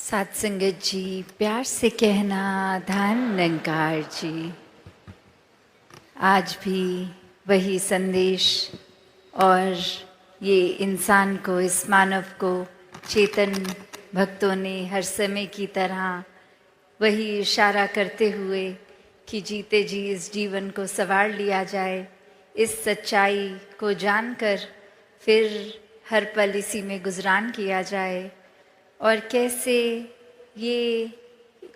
साथ संगत जी, प्यार से कहना धन निरंकार जी। आज भी वही संदेश और ये इंसान को, इस मानव को चेतन भक्तों ने हर समय की तरह वही इशारा करते हुए कि जीते जी इस जीवन को संवार लिया जाए, इस सच्चाई को जानकर फिर हर पल इसी में गुजरान किया जाए। और कैसे ये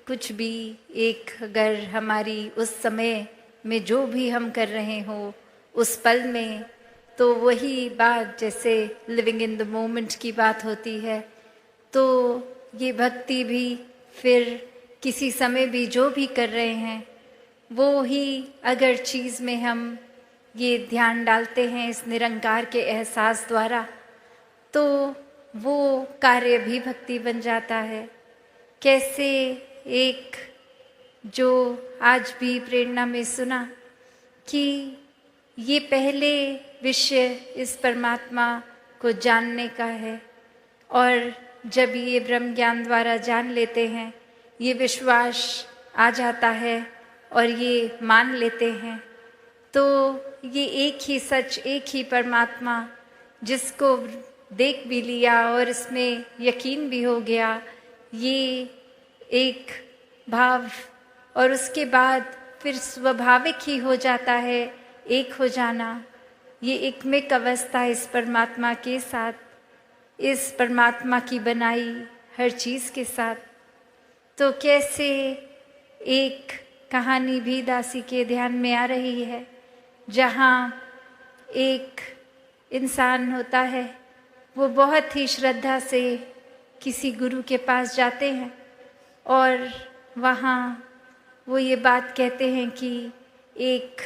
कुछ भी एक, अगर हमारी उस समय में जो भी हम कर रहे हो उस पल में, तो वही बात जैसे लिविंग इन द मोमेंट की बात होती है, तो ये भक्ति भी फिर किसी समय भी जो भी कर रहे हैं वो ही अगर चीज़ में हम ये ध्यान डालते हैं इस निरंकार के एहसास द्वारा, तो वो कार्य भी भक्ति बन जाता है। कैसे एक जो आज भी प्रेरणा में सुना कि ये पहले विषय इस परमात्मा को जानने का है, और जब ये ब्रह्म ज्ञान द्वारा जान लेते हैं, ये विश्वास आ जाता है और ये मान लेते हैं, तो ये एक ही सच, एक ही परमात्मा जिसको देख भी लिया और इसमें यकीन भी हो गया, ये एक भाव और उसके बाद फिर स्वाभाविक ही हो जाता है एक हो जाना। ये एकमिक अवस्था इस परमात्मा के साथ, इस परमात्मा की बनाई हर चीज़ के साथ। तो कैसे एक कहानी भी दासी के ध्यान में आ रही है, जहाँ एक इंसान होता है, वो बहुत ही श्रद्धा से किसी गुरु के पास जाते हैं और वहाँ वो ये बात कहते हैं कि एक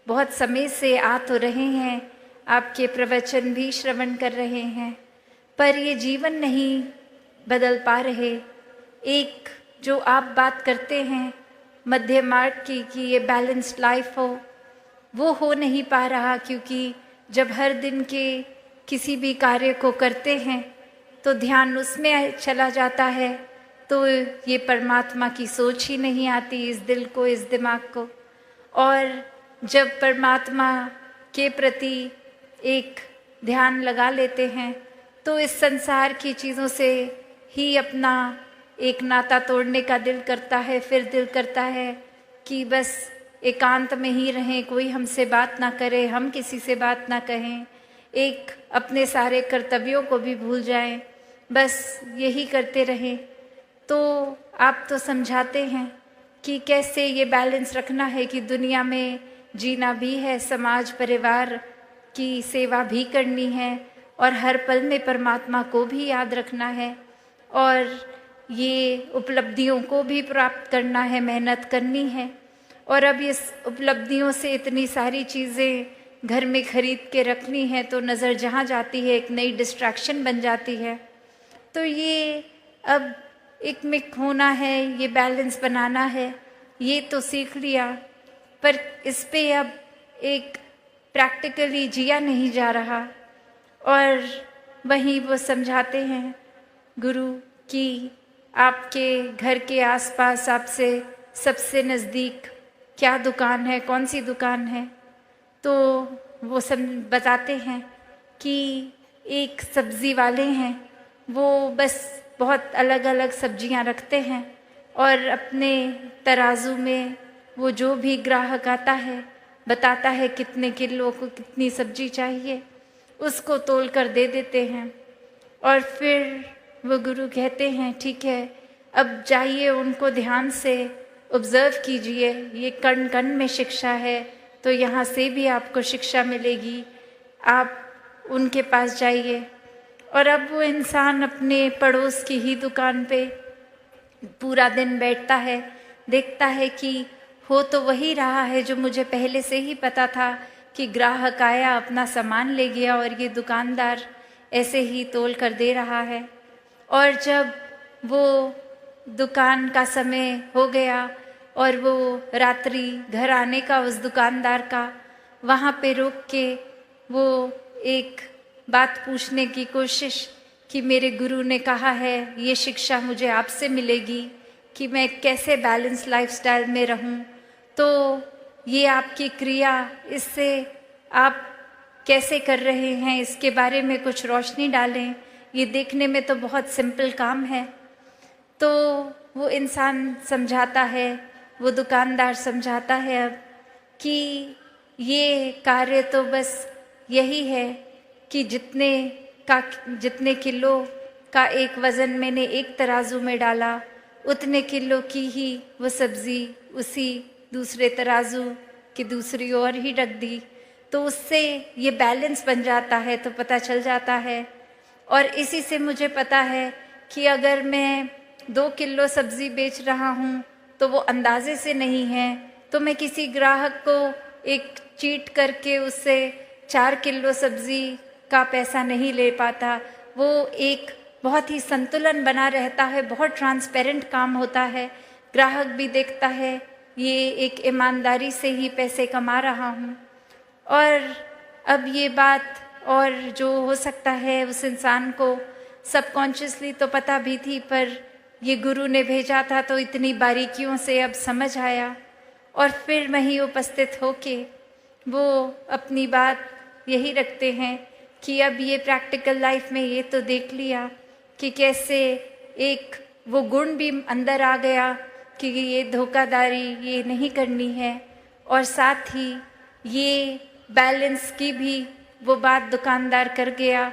बहुत समय से आ तो रहे हैं, आपके प्रवचन भी श्रवण कर रहे हैं, पर ये जीवन नहीं बदल पा रहे। एक जो आप बात करते हैं मध्य मार्ग की कि ये बैलेंस्ड लाइफ वो हो नहीं पा रहा, क्योंकि जब हर दिन के किसी भी कार्य को करते हैं तो ध्यान उसमें चला जाता है, तो ये परमात्मा की सोच ही नहीं आती इस दिल को, इस दिमाग को। और जब परमात्मा के प्रति एक ध्यान लगा लेते हैं तो इस संसार की चीज़ों से ही अपना एक नाता तोड़ने का दिल करता है। फिर दिल करता है कि बस एकांत में ही रहें, कोई हमसे बात ना करे, हम किसी से बात ना कहें, एक अपने सारे कर्तव्यों को भी भूल जाएं, बस यही करते रहें। तो आप तो समझाते हैं कि कैसे ये बैलेंस रखना है कि दुनिया में जीना भी है, समाज परिवार की सेवा भी करनी है, और हर पल में परमात्मा को भी याद रखना है, और ये उपलब्धियों को भी प्राप्त करना है, मेहनत करनी है। और अब इस उपलब्धियों से इतनी सारी चीज़ें घर में खरीद के रखनी है, तो नज़र जहाँ जाती है एक नई डिस्ट्रैक्शन बन जाती है। तो ये अब एक मिक होना है, ये बैलेंस बनाना है, ये तो सीख लिया, पर इस पे अब एक प्रैक्टिकली जिया नहीं जा रहा। और वहीं वो समझाते हैं गुरु कि आपके घर के आसपास आपसे सबसे नज़दीक क्या दुकान है, कौन सी दुकान है, तो वो सब बताते हैं कि एक सब्ज़ी वाले हैं, वो बस बहुत अलग अलग सब्जियां रखते हैं, और अपने तराजू में वो जो भी ग्राहक आता है बताता है कितने किलो को कितनी सब्जी चाहिए, उसको तोल कर दे देते हैं। और फिर वो गुरु कहते हैं ठीक है, अब जाइए उनको ध्यान से ऑब्जर्व कीजिए, ये कण कण में शिक्षा है, तो यहाँ से भी आपको शिक्षा मिलेगी, आप उनके पास जाइए। और अब वो इंसान अपने पड़ोस की ही दुकान पे पूरा दिन बैठता है, देखता है कि हो तो वही रहा है जो मुझे पहले से ही पता था, कि ग्राहक आया अपना सामान ले गया और ये दुकानदार ऐसे ही तोल कर दे रहा है। और जब वो दुकान का समय हो गया और वो रात्रि घर आने का उस दुकानदार का, वहाँ पे रुक के वो एक बात पूछने की कोशिश कि मेरे गुरु ने कहा है, ये शिक्षा मुझे आपसे मिलेगी कि मैं कैसे बैलेंस लाइफस्टाइल में रहूं। तो ये आपकी क्रिया, इससे आप कैसे कर रहे हैं इसके बारे में कुछ रोशनी डालें। ये देखने में तो बहुत सिंपल काम है। तो वो इंसान समझाता है, वो दुकानदार समझाता है अब कि ये कार्य तो बस यही है कि जितने किलो का एक वज़न मैंने एक तराजू में डाला, उतने किलो की ही वो सब्ज़ी उसी दूसरे तराजू की दूसरी ओर ही रख दी। तो उससे ये बैलेंस बन जाता है, तो पता चल जाता है। और इसी से मुझे पता है कि अगर मैं 2 किलो सब्ज़ी बेच रहा हूँ तो वो अंदाजे से नहीं है, तो मैं किसी ग्राहक को एक चीट करके उससे 4 किलो सब्ज़ी का पैसा नहीं ले पाता। वो एक बहुत ही संतुलन बना रहता है, बहुत ट्रांसपेरेंट काम होता है। ग्राहक भी देखता है ये एक ईमानदारी से ही पैसे कमा रहा हूँ। और अब ये बात, और जो हो सकता है उस इंसान को सबकॉन्शियसली तो पता भी थी, पर ये गुरु ने भेजा था तो इतनी बारीकियों से अब समझ आया। और फिर वहीं उपस्थित होके वो अपनी बात यही रखते हैं कि अब ये प्रैक्टिकल लाइफ में ये तो देख लिया कि कैसे एक वो गुण भी अंदर आ गया कि ये धोखाधड़ी ये नहीं करनी है, और साथ ही ये बैलेंस की भी वो बात दुकानदार कर गया।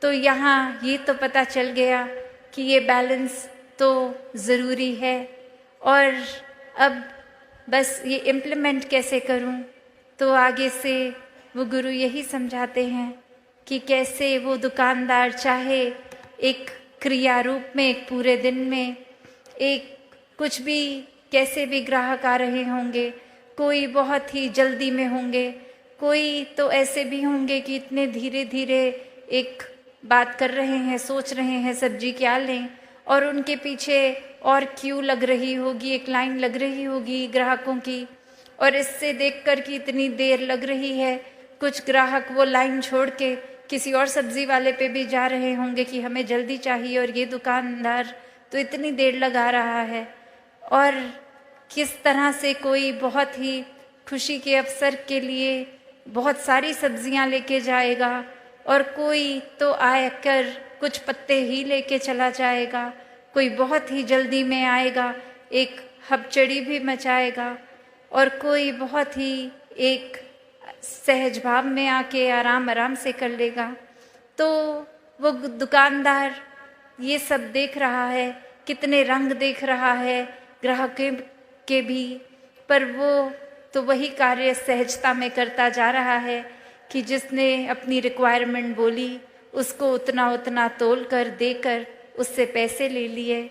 तो यहाँ ये तो पता चल गया कि ये बैलेंस तो ज़रूरी है, और अब बस ये इम्प्लीमेंट कैसे करूं। तो आगे से वो गुरु यही समझाते हैं कि कैसे वो दुकानदार चाहे एक क्रिया रूप में, एक पूरे दिन में, एक कुछ भी, कैसे भी ग्राहक आ रहे होंगे, कोई बहुत ही जल्दी में होंगे, कोई तो ऐसे भी होंगे कि इतने धीरे धीरे एक बात कर रहे हैं, सोच रहे हैं सब्जी क्या लें, और उनके पीछे और क्यू लग रही होगी, एक लाइन लग रही होगी ग्राहकों की। और इससे देखकर कि इतनी देर लग रही है, कुछ ग्राहक वो लाइन छोड़ के किसी और सब्जी वाले पे भी जा रहे होंगे कि हमें जल्दी चाहिए, और ये दुकानदार तो इतनी देर लगा रहा है। और किस तरह से कोई बहुत ही खुशी के अवसर के लिए बहुत सारी सब्जियां लेके जाएगा, और कोई तो आकर कुछ पत्ते ही लेके चला जाएगा, कोई बहुत ही जल्दी में आएगा, एक हबचड़ी भी मचाएगा, और कोई बहुत ही एक सहज भाव में आके आराम आराम से कर लेगा। तो वो दुकानदार ये सब देख रहा है, कितने रंग देख रहा है ग्राहक के भी, पर वो तो वही कार्य सहजता में करता जा रहा है कि जिसने अपनी रिक्वायरमेंट बोली उसको उतना उतना तोल कर देकर उससे पैसे ले लिए।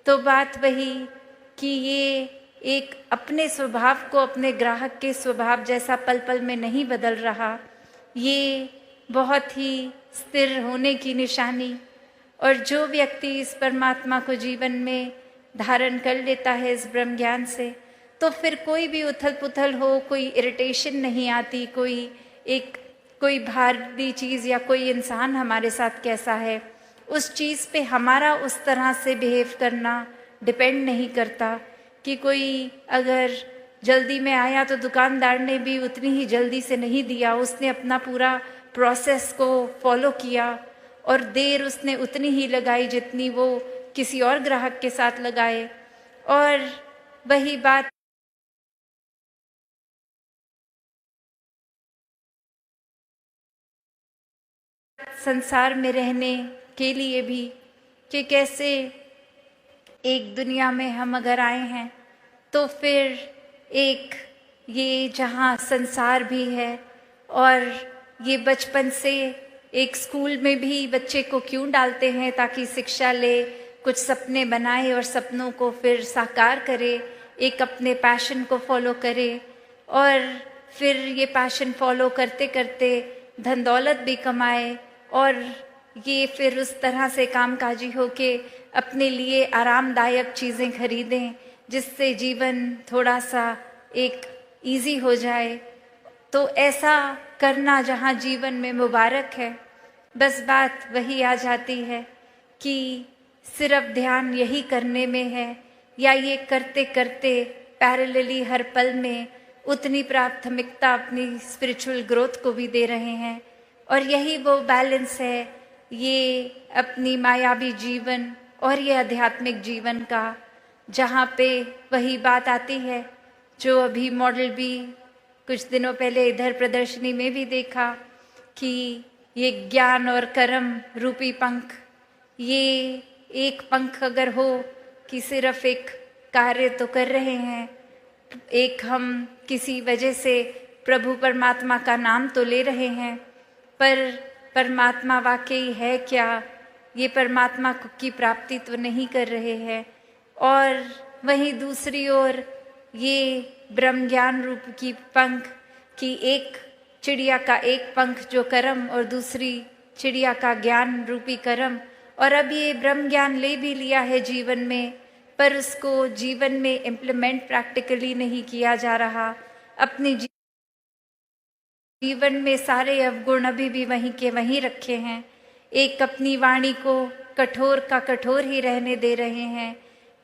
तो बात वही कि ये एक अपने स्वभाव को अपने ग्राहक के स्वभाव जैसा पल पल में नहीं बदल रहा, ये बहुत ही स्थिर होने की निशानी। और जो व्यक्ति इस परमात्मा को जीवन में धारण कर लेता है इस ब्रह्म ज्ञान से, तो फिर कोई भी उथल पुथल हो, कोई इरिटेशन नहीं आती, कोई भारी चीज़ या कोई इंसान हमारे साथ कैसा है, उस चीज़ पे हमारा उस तरह से बिहेव करना डिपेंड नहीं करता। कि कोई अगर जल्दी में आया तो दुकानदार ने भी उतनी ही जल्दी से नहीं दिया, उसने अपना पूरा प्रोसेस को फॉलो किया, और देर उसने उतनी ही लगाई जितनी वो किसी और ग्राहक के साथ लगाए। और वही बात संसार में रहने के लिए भी, कि कैसे एक दुनिया में हम अगर आए हैं तो फिर एक ये जहाँ संसार भी है, और ये बचपन से एक स्कूल में भी बच्चे को क्यों डालते हैं, ताकि शिक्षा ले, कुछ सपने बनाए और सपनों को फिर साकार करे, एक अपने पैशन को फॉलो करे, और फिर ये पैशन फॉलो करते करते धन दौलत भी कमाए, और ये फिर उस तरह से कामकाजी होके अपने लिए आरामदायक चीज़ें खरीदें जिससे जीवन थोड़ा सा एक इजी हो जाए। तो ऐसा करना जहाँ जीवन में मुबारक है, बस बात वही आ जाती है कि सिर्फ ध्यान यही करने में है, या ये करते करते पैरेलली हर पल में उतनी प्राथमिकता अपनी स्पिरिचुअल ग्रोथ को भी दे रहे हैं। और यही वो बैलेंस है, ये अपनी मायावी जीवन और ये आध्यात्मिक जीवन का, जहाँ पे वही बात आती है जो अभी मॉडल भी कुछ दिनों पहले इधर प्रदर्शनी में भी देखा कि ये ज्ञान और कर्म रूपी पंख, ये एक पंख अगर हो कि सिर्फ एक कार्य तो कर रहे हैं, एक हम किसी वजह से प्रभु परमात्मा का नाम तो ले रहे हैं, पर परमात्मा वाकई है क्या, ये परमात्मा की प्राप्ति तो नहीं कर रहे हैं। और वहीं दूसरी ओर ये ब्रह्म ज्ञान रूप की पंख की, एक चिड़िया का एक पंख जो कर्म और दूसरी चिड़िया का ज्ञान रूपी कर्म, और अब ये ब्रह्म ज्ञान ले भी लिया है जीवन में, पर उसको जीवन में इम्प्लीमेंट प्रैक्टिकली नहीं किया जा रहा। अपने जीवन में सारे अवगुण अभी भी वहीं के वहीं रखे हैं। एक अपनी वाणी को कठोर का कठोर ही रहने दे रहे हैं,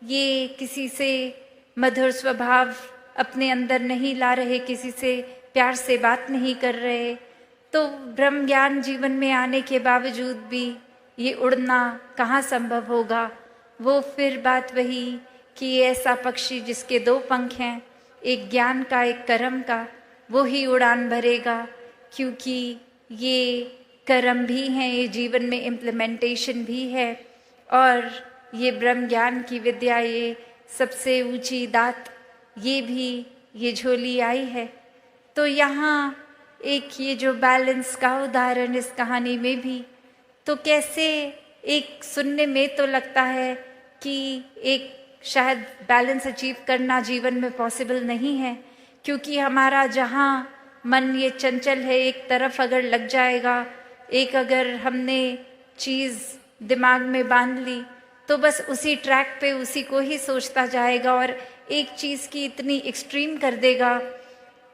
ये किसी से मधुर स्वभाव अपने अंदर नहीं ला रहे, किसी से प्यार से बात नहीं कर रहे। तो ब्रह्म ज्ञान जीवन में आने के बावजूद भी ये उड़ना कहाँ संभव होगा। वो फिर बात वही कि ऐसा पक्षी जिसके दो पंख हैं, एक ज्ञान का एक कर्म का, वो ही उड़ान भरेगा, क्योंकि ये कर्म भी हैं, ये जीवन में इम्प्लीमेंटेशन भी है, और ये ब्रह्म ज्ञान की विद्या, ये सबसे ऊंची दात, ये भी ये झोली आई है। तो यहाँ एक ये जो बैलेंस का उदाहरण इस कहानी में भी, तो कैसे एक सुनने में तो लगता है कि एक शायद बैलेंस अचीव करना जीवन में पॉसिबल नहीं है, क्योंकि हमारा जहाँ मन ये चंचल है, एक तरफ अगर लग जाएगा, एक अगर हमने चीज़ दिमाग में बांध ली तो बस उसी ट्रैक पे उसी को ही सोचता जाएगा और एक चीज़ की इतनी एक्सट्रीम कर देगा,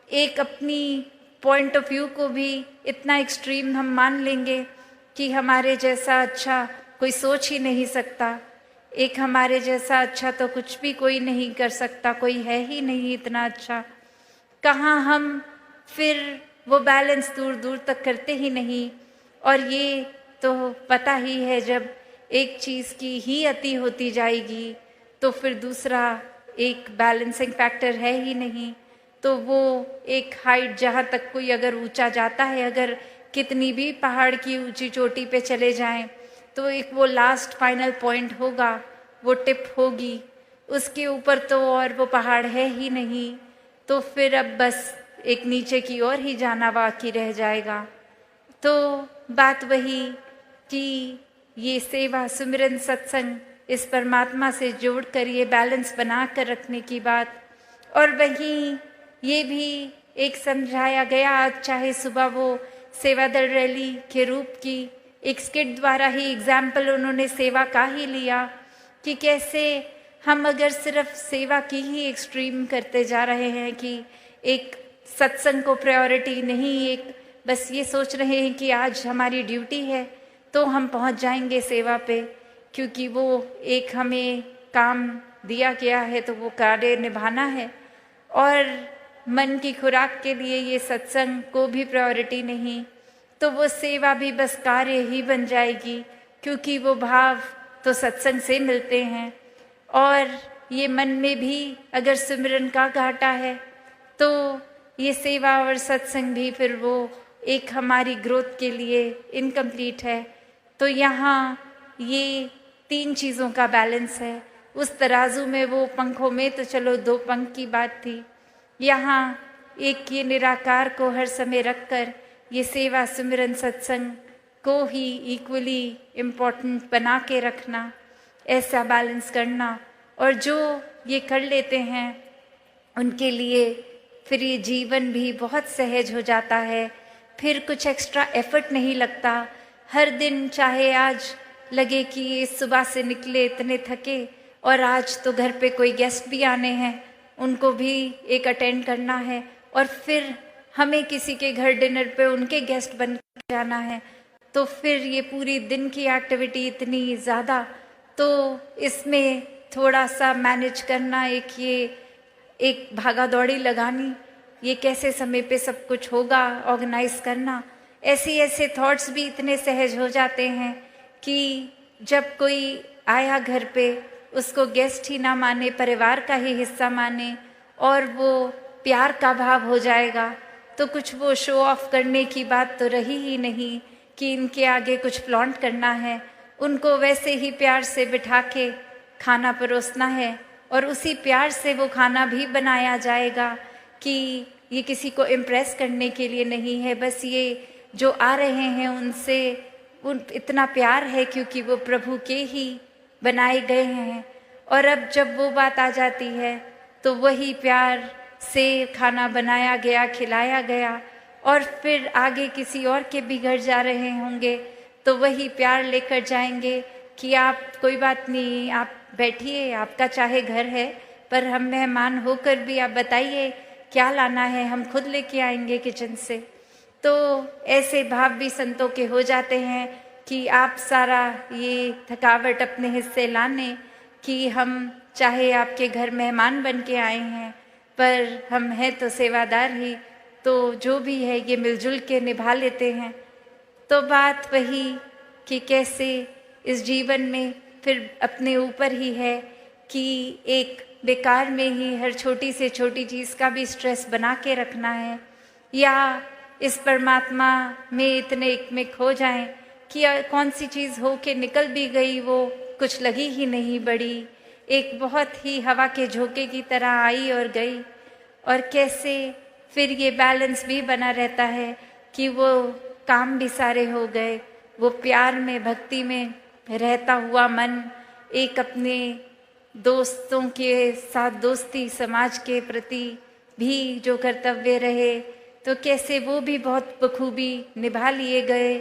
एक अपनी पॉइंट ऑफ व्यू को भी इतना एक्सट्रीम हम मान लेंगे कि हमारे जैसा अच्छा कोई सोच ही नहीं सकता, एक हमारे जैसा अच्छा तो कुछ भी कोई नहीं कर सकता, कोई है ही नहीं इतना अच्छा। कहाँ हम फिर वो बैलेंस दूर दूर तक करते ही नहीं। और ये तो पता ही है, जब एक चीज़ की ही अति होती जाएगी तो फिर दूसरा एक बैलेंसिंग फैक्टर है ही नहीं। तो वो एक हाइट जहाँ तक कोई अगर ऊंचा जाता है, अगर कितनी भी पहाड़ की ऊंची चोटी पे चले जाएं, तो एक वो लास्ट फाइनल पॉइंट होगा, वो टिप होगी, उसके ऊपर तो और वो पहाड़ है ही नहीं। तो फिर अब बस एक नीचे की ओर ही जाना बाकी रह जाएगा। तो बात वही कि ये सेवा, सुमिरन, सत्संग, इस परमात्मा से जोड़कर ये बैलेंस बना कर रखने की बात। और वहीं ये भी एक समझाया गया, आज चाहे सुबह वो सेवा दल रैली के रूप की एक स्किट द्वारा ही एग्जाम्पल उन्होंने सेवा का ही लिया कि कैसे हम अगर सिर्फ सेवा की ही एक्सट्रीम करते जा रहे हैं कि एक सत्संग को प्रायोरिटी नहीं, एक बस ये सोच रहे हैं कि आज हमारी ड्यूटी है तो हम पहुंच जाएंगे सेवा पे, क्योंकि वो एक हमें काम दिया गया है तो वो कार्य निभाना है। और मन की खुराक के लिए ये सत्संग को भी प्रायोरिटी नहीं, तो वो सेवा भी बस कार्य ही बन जाएगी, क्योंकि वो भाव तो सत्संग से मिलते हैं। और ये मन में भी अगर सिमरन का घाटा है तो ये सेवा और सत्संग भी फिर वो एक हमारी ग्रोथ के लिए इनकम्प्लीट है। तो यहाँ ये तीन चीज़ों का बैलेंस है। उस तराजू में वो पंखों में तो चलो दो पंख की बात थी, यहाँ एक ये निराकार को हर समय रखकर ये सेवा, सुमिरन, सत्संग को ही इक्वली इम्पोर्टेंट बना के रखना, ऐसा बैलेंस करना। और जो ये कर लेते हैं उनके लिए फिर ये जीवन भी बहुत सहज हो जाता है, फिर कुछ एक्स्ट्रा एफर्ट नहीं लगता। हर दिन चाहे आज लगे कि ये सुबह से निकले इतने थके और आज तो घर पे कोई गेस्ट भी आने हैं, उनको भी एक अटेंड करना है, और फिर हमें किसी के घर डिनर पे उनके गेस्ट बन के जाना है, तो फिर ये पूरी दिन की एक्टिविटी इतनी ज़्यादा, तो इसमें थोड़ा सा मैनेज करना, एक भागा दौड़ी लगानी, ये कैसे समय पे सब कुछ होगा, ऑर्गेनाइज करना, ऐसे थॉट्स भी इतने सहज हो जाते हैं कि जब कोई आया घर पे उसको गेस्ट ही ना माने, परिवार का ही हिस्सा माने और वो प्यार का भाव हो जाएगा, तो कुछ वो शो ऑफ करने की बात तो रही ही नहीं कि इनके आगे कुछ फ्लॉन्ट करना है। उनको वैसे ही प्यार से बिठा के खाना परोसना है और उसी प्यार से वो खाना भी बनाया जाएगा कि ये किसी को इम्प्रेस करने के लिए नहीं है, बस ये जो आ रहे हैं उनसे इतना प्यार है क्योंकि वो प्रभु के ही बनाए गए हैं। और अब जब वो बात आ जाती है तो वही प्यार से खाना बनाया गया, खिलाया गया, और फिर आगे किसी और के भी घर जा रहे होंगे तो वही प्यार लेकर जाएंगे कि आप कोई बात नहीं, आप बैठिए, आपका चाहे घर है पर हम मेहमान होकर भी आप बताइए क्या लाना है, हम खुद लेके आएंगे किचन से। तो ऐसे भाव भी संतों के हो जाते हैं कि आप सारा ये थकावट अपने हिस्से लाने कि हम चाहे आपके घर मेहमान बन के आए हैं पर हम हैं तो सेवादार ही, तो जो भी है ये मिलजुल के निभा लेते हैं। तो बात वही कि कैसे इस जीवन में फिर अपने ऊपर ही है कि एक बेकार में ही हर छोटी से छोटी चीज़ का भी स्ट्रेस बना के रखना है, या इस परमात्मा में इतने एक में खो जाएं कि कौन सी चीज़ हो के निकल भी गई वो कुछ लगी ही नहीं बड़ी, एक बहुत ही हवा के झोंके की तरह आई और गई। और कैसे फिर ये बैलेंस भी बना रहता है कि वो काम भी सारे हो गए, वो प्यार में भक्ति में रहता हुआ मन एक अपने दोस्तों के साथ दोस्ती, समाज के प्रति भी जो कर्तव्य रहे तो कैसे वो भी बहुत बखूबी निभा लिए गए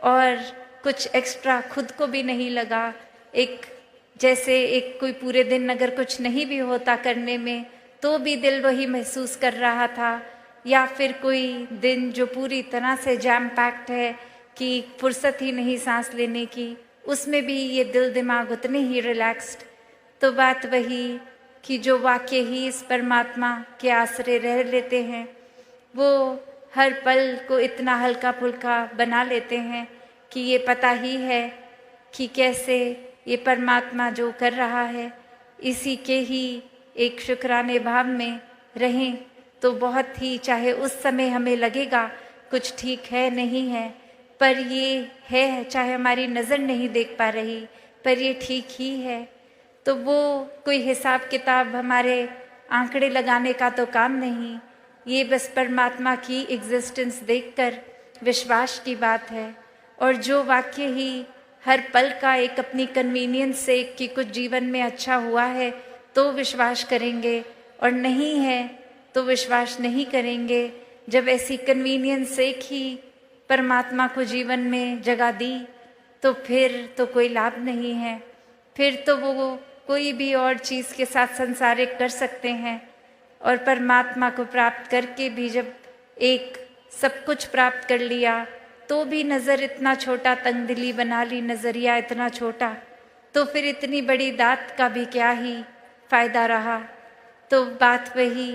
और कुछ एक्स्ट्रा खुद को भी नहीं लगा। एक जैसे एक कोई पूरे दिन अगर कुछ नहीं भी होता करने में तो भी दिल वही महसूस कर रहा था, या फिर कोई दिन जो पूरी तरह से जैम पैक्ड है कि फुर्सत ही नहीं सांस लेने की, उसमें भी ये दिल दिमाग उतने ही रिलैक्स्ड। तो बात वही कि जो वाक्य ही इस परमात्मा के आश्रय रह लेते हैं वो हर पल को इतना हल्का फुल्का बना लेते हैं कि ये पता ही है कि कैसे ये परमात्मा जो कर रहा है इसी के ही एक शुक्राने भाव में रहें तो बहुत ही, चाहे उस समय हमें लगेगा कुछ ठीक है नहीं है, पर ये है, चाहे हमारी नज़र नहीं देख पा रही पर ये ठीक ही है। तो वो कोई हिसाब किताब हमारे आंकड़े लगाने का तो काम नहीं, ये बस परमात्मा की एग्जिस्टेंस देखकर विश्वास की बात है। और जो वाक्य ही हर पल का एक अपनी कन्वीनियंस से कि कुछ जीवन में अच्छा हुआ है तो विश्वास करेंगे, और नहीं है तो विश्वास नहीं करेंगे। जब ऐसी कन्वीनियंस से ही परमात्मा को जीवन में जगह दी तो फिर तो कोई लाभ नहीं है, फिर तो वो कोई भी और चीज़ के साथ संसारिक कर सकते हैं। और परमात्मा को प्राप्त करके भी जब एक सब कुछ प्राप्त कर लिया तो भी नज़र इतना छोटा, तंगदिली बना ली, नज़रिया इतना छोटा, तो फिर इतनी बड़ी दात का भी क्या ही फ़ायदा रहा। तो बात वही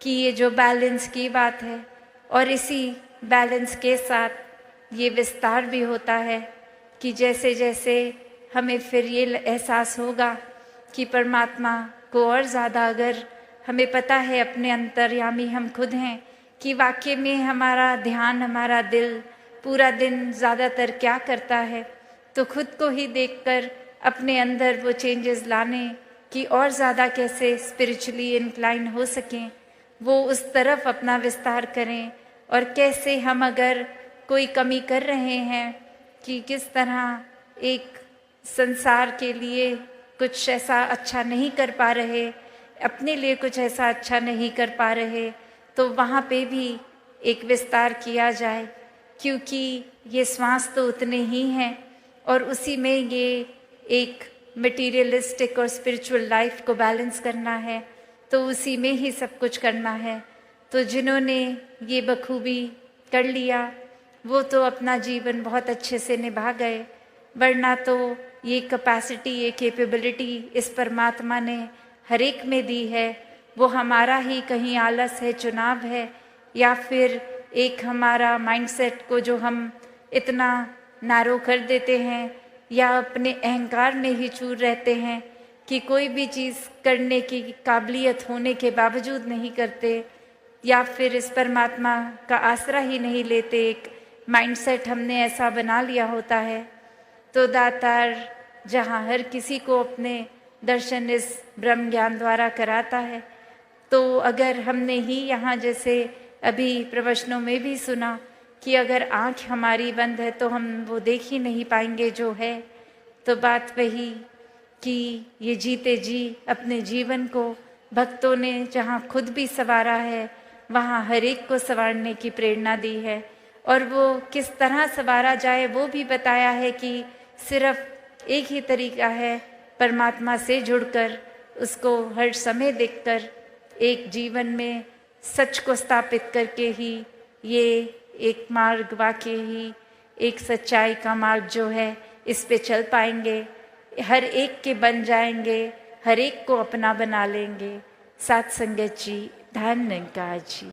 कि ये जो बैलेंस की बात है और इसी बैलेंस के साथ ये विस्तार भी होता है कि जैसे जैसे हमें फिर ये एहसास होगा कि परमात्मा को और ज़्यादा अगर हमें पता है अपने अंतर्यामी हम खुद हैं कि वाकई में हमारा ध्यान, हमारा दिल पूरा दिन ज़्यादातर क्या करता है, तो खुद को ही देखकर अपने अंदर वो चेंजेस लाने कि और ज़्यादा कैसे स्पिरिचुअली इंक्लाइन हो सकें, वो उस तरफ अपना विस्तार करें। और कैसे हम अगर कोई कमी कर रहे हैं कि किस तरह एक संसार के लिए कुछ ऐसा अच्छा नहीं कर पा रहे, अपने लिए कुछ ऐसा अच्छा नहीं कर पा रहे, तो वहाँ पे भी एक विस्तार किया जाए, क्योंकि ये श्वास तो उतने ही हैं और उसी में ये एक मटीरियलिस्टिक और स्पिरिचुअल लाइफ को बैलेंस करना है, तो उसी में ही सब कुछ करना है। तो जिन्होंने ये बखूबी कर लिया वो तो अपना जीवन बहुत अच्छे से निभा गए, वरना तो ये कैपेसिटी, ये कैपेबिलिटी इस परमात्मा ने हर एक में दी है। वो हमारा ही कहीं आलस है, चुनाव है, या फिर एक हमारा माइंडसेट को जो हम इतना नैरो कर देते हैं, या अपने अहंकार में ही चूर रहते हैं कि कोई भी चीज़ करने की काबिलियत होने के बावजूद नहीं करते, या फिर इस परमात्मा का आसरा ही नहीं लेते। एक माइंडसेट हमने ऐसा बना लिया होता है। तो दातार जहाँ हर किसी को अपने दर्शन इस ब्रह्म ज्ञान द्वारा कराता है, तो अगर हमने ही यहाँ जैसे अभी प्रवचनों में भी सुना कि अगर आँख हमारी बंद है तो हम वो देख ही नहीं पाएंगे जो है, तो बात वही कि ये जीते जी अपने जीवन को भक्तों ने जहाँ खुद भी संवारा है, वहाँ हर एक को संवारने की प्रेरणा दी है। और वो किस तरह संवारा जाए वो भी बताया है कि सिर्फ एक ही तरीका है, परमात्मा से जुड़कर, उसको हर समय देखकर, एक जीवन में सच को स्थापित करके ही ये एक मार्ग, वाकई ही एक सच्चाई का मार्ग जो है, इस पे चल पाएंगे, हर एक के बन जाएंगे, हर एक को अपना बना लेंगे। साथ संगत जी, धन निरंकार जी।